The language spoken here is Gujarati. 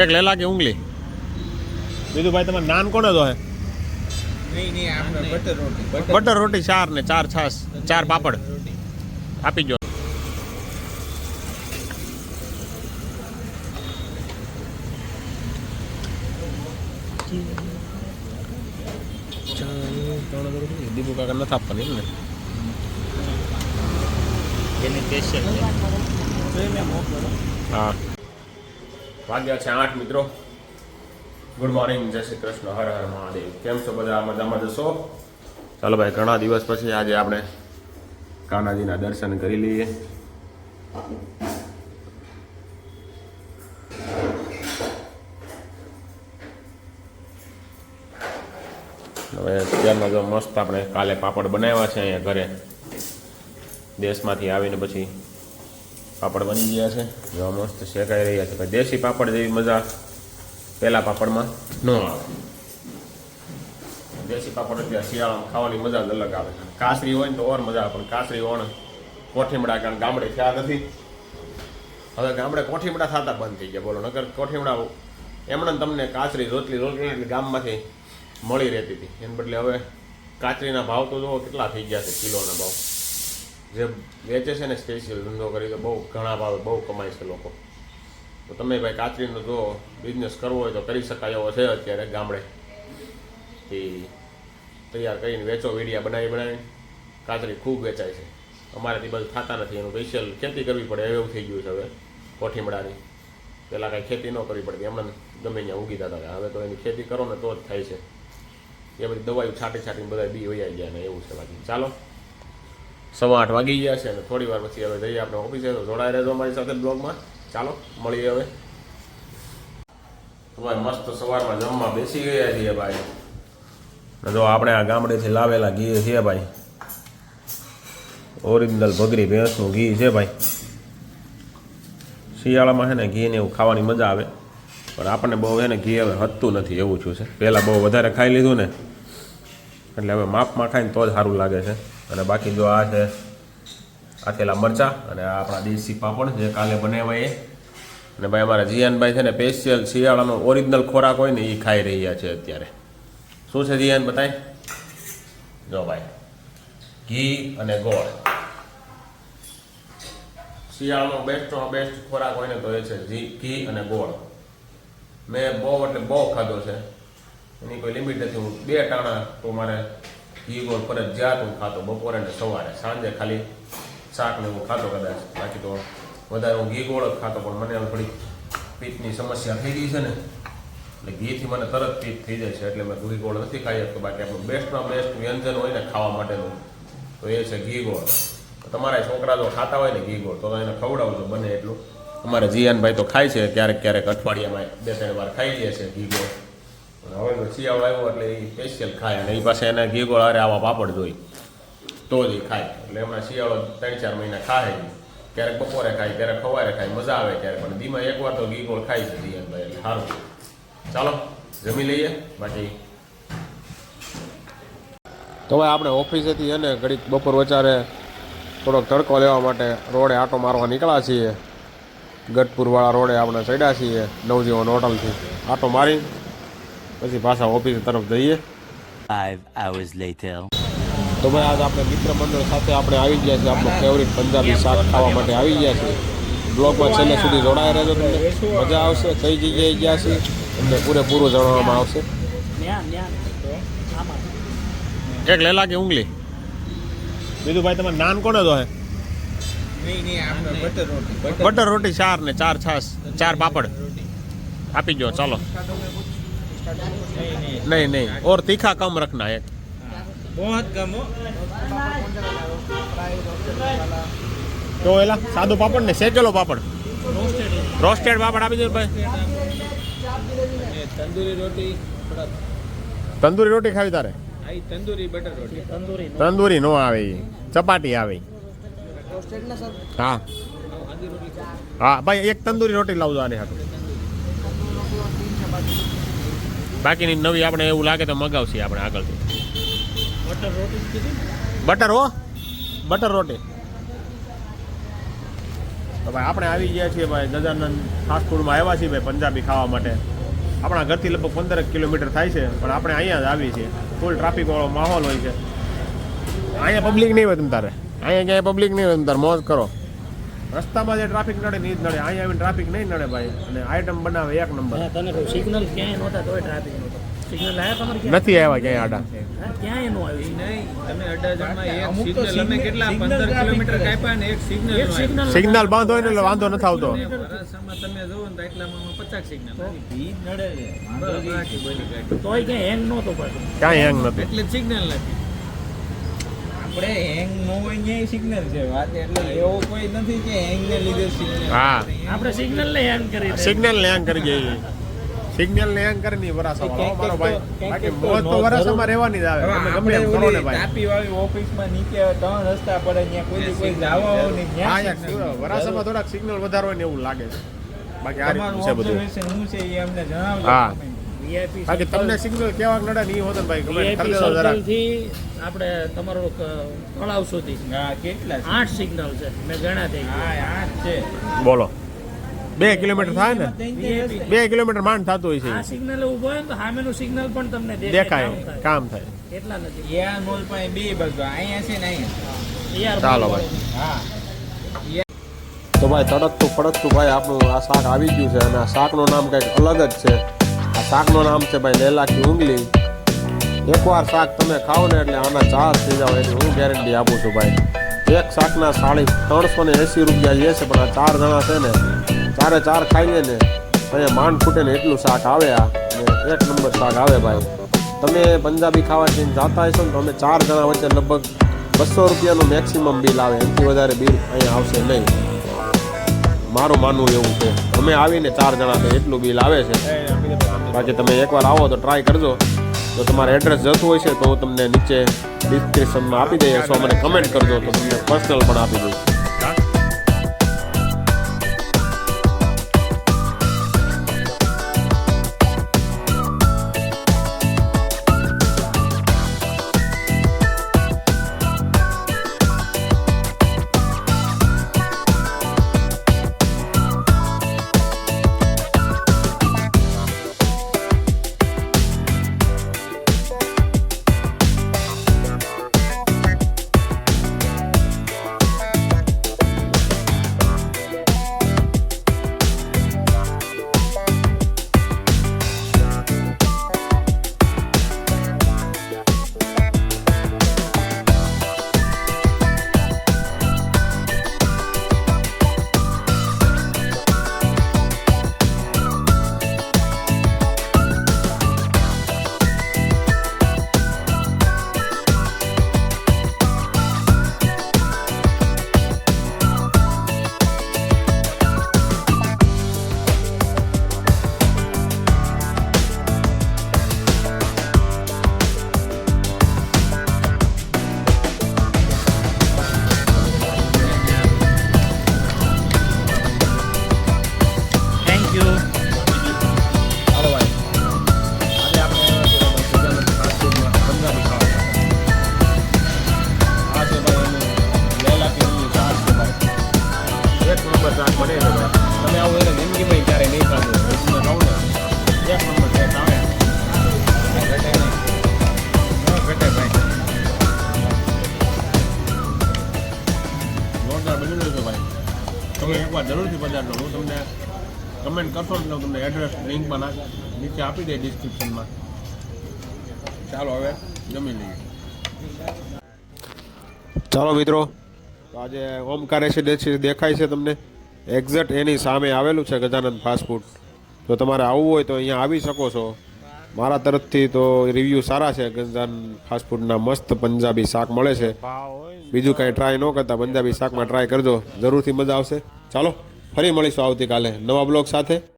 એક લેલા કે ઉંગલી બીજું ભાઈ તમારે નાન કોને દો હે બટર રોટી 4 ને 4 છાસ 4 પાપડ આપી જો દીપુ કાકા નથી આપવાની ને એની સ્પેશિયલ હા વાગ્યા છે 8 મિત્રો. ગુડ મોર્નિંગ, જય શ્રી કૃષ્ણ, હર હર મહાદેવ. કેમ છો બધા? મજામાં જશો? ચાલો ભાઈ, ઘણા દિવસ પછી આજે આપણે કાનાજીના દર્શન કરી લઈએ. હવે અત્યારમાં જો મસ્ત આપણે કાલે પાપડ બનાવ્યા છે અહીંયા ઘરે, દેશમાંથી આવીને પછી પાપડ બની ગયા છે. જો મસ્ત શેકાઈ રહ્યા છે. ભાઈ દેશી પાપડ જેવી મજા પહેલા પાપડમાં ન આવે. દેશી પાપડ અત્યારે શિયાળામાં ખાવાની મજા જ અલગ આવે. કાસરી હોય ને તો ઓર મજા આવે, પણ કાસરી ઓણ કોઠીમડા કારણ ગામડે થયા નથી. હવે ગામડે કોઠીમડા થતા બંધ થઈ ગયા. બોલો, નગર કોઠીમડા એમણે તમને કાચરી રોટલી એટલે ગામમાંથી મળી રહેતી હતી. એને બદલે હવે કાચરીના ભાવ તો જુઓ કેટલા થઈ ગયા છે, કિલોના ભાવ. જે વેચે છે ને સ્પેશિયલ ધંધો કરી તો બહુ ઘણા ભાવે બહુ કમાય છે લોકો. તો તમે ભાઈ કાચરીનો જો બિઝનેસ કરવો હોય તો કરી શકાય એવો છે. અત્યારે ગામડેથી તૈયાર કરીને વેચો, વીડિયા બનાવી કાચરી ખૂબ વેચાય છે. અમારાથી બધું થતા નથી, એનું સ્પેશિયલ ખેતી કરવી પડે એવું થઈ ગયું છે હવે કોઠીમડાની. પહેલાં કાંઈ ખેતી ન કરવી પડતી, એમણે ગમે ત્યાં ઉગી જતા હતા. હવે તો એની ખેતી કરો ને તો જ થાય છે. એ બધી દવાઈ છાંટીને બધા બી વૈયા ગયા ને એવું છે. બાકી ચાલો, 8:15 વાગી ગયા છે અને થોડી વાર પછી હવે જઈએ આપણે ઓફિસે. તો જોડાઈ રહેજો અમારી સાથે બ્લોગમાં. ચાલો મળીએ હવે. ભાઈ મસ્ત સવારમાં જમવા બેસી ગયા છીએ ભાઈ. જો આપણે આ ગામડેથી લાવેલા ઘી છે ભાઈ, ઓરિજિનલ ભગરી ભેંસનું ઘી છે ભાઈ. શિયાળામાં છે ને ઘી ને એવું ખાવાની મજા આવે, પણ આપણને બહુ છે ને ઘી હવે હતતું નથી એવું થયું છે. પહેલાં બહુ વધારે ખાઈ લીધું ને એટલે હવે માપમાં ખાઈને તો જ સારું લાગે છે. અને બાકી જો આ છે આથેલા મરચાં અને આ આપણા દેશી પાપડ જે કાલે બનાવ્યા એ. અને ભાઈ અમારા જીયાનભાઈ છે ને સ્પેશિયલ શિયાળાનો ઓરિજિનલ ખોરાક હોય ને એ ખાઈ રહ્યા છે અત્યારે. શું છે જીયાન, બતાય? જો ભાઈ, ઘી અને ગોળ. શિયાળાનો બેસ્ટમાં બેસ્ટ ખોરાક હોય ને તો એ છે ઘી અને ગોળ. મેં બહુ એટલે બહુ ખાધો છે, એની કોઈ લિમિટ નથી. હું 2 ટાણા તો મારે ઘી ગોળ ફરજિયાત હું ખાતો, બપોરે ને સવારે. સાંજે ખાલી શાક ને હું ખાતો કદાચ, બાકી તો વધારે હું ઘી ગોળ જ ખાતો. પણ મને હવે થોડી પિત્તની સમસ્યા થઈ ગઈ છે ને એટલે ઘીથી મને તરત પિત્ત થઈ જાય છે, એટલે મેં ઘી ગોળ નથી ખાઈ શકતો. બાકી આપણું બેસ્ટમાં બેસ્ટ વ્યંજન હોય ને ખાવા માટેનું તો એ છે ઘી ગોળ. તમારા છોકરા જો ખાતા હોય ને ઘી ગોળ તો એને ખવડાવજો બને એટલું. અમારા જીયાનભાઈ તો ખાય છે ક્યારેક અઠવાડિયામાં 2-3 વાર ખાઈ લે છે ઘી ગોળ. હવે તો શિયાળો આવ્યો એટલે એ સ્પેશિયલ ખાય, અને એ પાસે એને ઘી ગોળ હારે આવા પાપડ જોઈ તો જ એ ખાય. એટલે એમના શિયાળો 3-4 મહિના ખાય. ક્યારેક બપોરે ખાય, ક્યારેક સવારે ખાય, મજા આવે ક્યારેક. પણ દીમાં એકવાર તો ઘી ગોળ ખાય છે જીયાનભાઈ, એટલે સારું. ચાલો જમી લઈએ. બાકી તો ભાઈ આપણે ઓફિસેથી એને ઘડીક બપોર વચારે થોડોક તડકો લેવા માટે રોડે આટો મારવા નીકળ્યા છીએ. ગઢપુરવાળા રોડે આપણે ચડ્યા છીએ નવજીવન હોટલથી. આટો મારી પછી પાછા ઓફિસ તરફ જઈએ. 5 hours later. તો ભાઈ આજે આપણે મિત્ર મંડળ સાથે આપણે આવી ગયા છીએ. આપણું ફેવરિટ પંજાબી શાક ખાવા માટે આવી ગયા છીએ. બ્લોગમાં છેલ્લે સુધી જોડાયા રહેજો, તમને મજા આવશે. કઈ જગ્યાએ ગયા છે તમને પૂરેપૂરું જણાવવામાં આવશે. એક લેલા કે ઉંગલી બીજું ભાઈ તમારે નાન કોને દો હે? બટર રોટી 4 ને 4 છાસ 4 પાપડ આપી જો. ચાલો. नहीं और तीखा कम रखना है. बहुत कम हो. તો એલા સાદો પાપડ ને શેકેલો પાપડ, રોસ્ટેડ પાપડ આપી દો ભાઈ. તંદૂરી રોટી ખાવી તારે? તંદૂરી બટર રોટી. તંદૂરી નો આવે, ચપાટી આવે. હા હા ભાઈ, એક તંદૂરી રોટી લાવજો આને હાથું. બાકીની નવી આપણે એવું લાગે તો મગાવશી આપણે આગળથી. બટર રોટી. તો ભાઈ આપણે આવી ગયા છીએ ભાઈ ગજાનંદ ફાસ્ટ ફૂડમાં આવ્યા છીએ ભાઈ પંજાબી ખાવા માટે. આપણા ઘરથી લગભગ 15 કિલોમીટર થાય છે, પણ આપણે અહીંયા જ આવીએ છીએ. ફૂલ ટ્રાફિકવાળો માહોલ હોય છે. અહીંયા પબ્લિક નહીં હોય તમ તારે, અહીંયા ક્યાંય પબ્લિક નહીં હોય તમ તારે મોજ કરો. રસ્તામાં જે ટ્રાફિક નડે નહીં જ નડે, અહીંયા આવીને ટ્રાફિક નહીં નડે ભાઈ. અને આઈટમ બનાવે એક નંબર. તને કહું સિગ્નલ ક્યાંય નહોતા તોય ટ્રાફિક નહોતો. સિગ્નલ આવ્યા તમારે ક્યાં? નથી આવ્યા ક્યાંય આડા. હા, ક્યાંય નો આવ્યું. નહીં તમે અડાજણમાં એક અમુક તો સિગ્નલ અમે કેટલા સિગ્નલ 15 traffic કિલોમીટર હોય. કાપ્યા ને એક સિગ્નલ એક સિગ્નલ સિગ્નલ બંધ હોય ને એટલે વાંધો નથી આવતો. વરાછામાં તમે જોવો ને તો એટલામાં 50 સિગ્નલ ભીડ નડે છે. બાકી બધી ગાડી તોય ક્યાંય હેંગ નહોતો પાછું. ક્યાંય હેંગ નથી. એટલે સિગ્નલ નથી. આપણે હેંગ નો હોય ન્યાય સિગ્નલ છે વાત, એટલે એવો કોઈ નથી કે હેંગ ને લીધે સિગ્નલ. હા, આપણે સિગ્નલ ને હેંગ કરી દે. સિગ્નલ ને હેંગ કરી જઈએ. સિગ્નલ ને હેંગ કરીને વરાસાવાળો મારો ભાઈ. બાકી મોજ તો વરાસામાં રહેવાની જ આવે. હવે તમે ગમે આપણે એમ કરો ને ઓલી ભાઈ. તાપી વાળી ઓફિસમાં નીચે 3 રસ્તા પડે, ત્યાં કોઈ જવા હોય ને હા ત્યાં યાર, વરાસામાં થોડાક સિગ્નલ વધારે હોય ને એવું લાગે છે. બાકી આ રીતનું છે તમારું બધું. ઓબ્ઝર્વેશન શું છે એ અમને જણાવજો. હા. VIP બાકી તમને સિગ્નલ કેવા નડે ને એ હોત ને ભાઈ કમેન્ટ VIP કરી દેજો જરા. સર્કલ થી આપણે તમારો તળાવ સુધી હા, કેટલા છે? 8 સિગ્નલ છે. મેં ગણા થઈ હા, 8 છે. બોલો 2 કિલોમીટર થાય ને? VIP 2 કિલોમીટર માંડ થતું હોય આ છે. સિગ્નલ ઉભો હોય ને તો સામેનું સિગ્નલ પણ તમને દેખાય, કામ થાય. કામ થાય. એટલા નથી યા મોલ પાસે બે બાજુ અહીંયા છે ને અહીંયા. યાર ચાલો ભાઈ. હા, તો ભાઈ તડકતું ફડકતું ભાઈ આપણું આ શાક આવી ગયું છે. અને આ શાકનું નામ કંઈક અલગ જ છે. આ શાકનું નામ છે ભાઈ લેલાકી ઉંગલી. એકવાર શાક તમે ખાઓ ને એટલે આના ચાર થઈ જાવ એની હું ગેરંટી આપું છું ભાઈ. એક શાકના 380 રૂપિયા જે છે, પણ આ 4 જણા છે ને ચારે 4 ખાઈએ ને અહીંયા માંડ ફૂટે ને એટલું શાક આવે. આ અને એક નંબર શાક આવે ભાઈ. તમે પંજાબી ખાવા જઈને જાતા હશો ને તો અમે 4 જણા વચ્ચે લગભગ 200 રૂપિયાનું મેક્સિમમ બિલ આવે. એનાથી વધારે બિલ અહીંયા આવશે નહીં. મારું માનવું એવું છે. અમે આવીને 4 જણા છે એટલું બિલ આવે છે. બાકી તમે એકવાર આવો તો ટ્રાય કરજો. જો તમારે એડ્રેસ જતું હોય છે તો હું તમને નીચે ડિસ્ક્રિપ્શનમાં આપી દઈએ. અથવા મને કમેન્ટ કરજો તો તમને પર્સનલ પણ આપી દઈશ. Thank you. હાલો ભાઈ. આજે આપણે આવ્યા છીએ ભાઈ ગજાનંદ ફાસ્ટ ફૂડમાં પંજાબી ખાવા. આ છે ભાઈ એનું લેલાકી ઉંગલી શાક છે ભાઈ. એક નંબર શાક બને છે ભાઈ. તમે આવું એને જિંદગીમાં ક્યારે નહીં ખાધું. હું તમને કહું ને એક નંબર ટેસ્ટ આવે. ઘટે નહીં. ન ઘટે ભાઈ. જોરદાર બની રહ્યું છે ભાઈ. તમે એકવાર જરૂરથી પધારજો. હું તમને કમેન્ટ કરશો ને તો તમને એડ્રેસ લિંકમાં નીચે આપી દે ડિસ્ક્રિપ્શનમાં. ચાલો હવે જમી લઈએ. ચાલો મિત્રો, તો આજે ઓમકાર રેસિડેન્સી દેખાય છે તમને. એક્ઝેક્ટ એની સામે આવેલું છે ગજાનંદ ફાસ્ટ ફૂડ. તો તમારે આવવું હોય તો અહીંયા આવી શકો છો. મારા તરફથી તો રિવ્યૂ સારા છે. ગજાનંદ ફાસ્ટ ફૂડના મસ્ત પંજાબી શાક મળે છે. બીજું કાંઈ ટ્રાય ન કરતા પંજાબી શાકમાં ટ્રાય કરજો, જરૂરથી મજા આવશે. ચાલો ફરી મળીશું આવતીકાલે નવા બ્લોગ સાથે.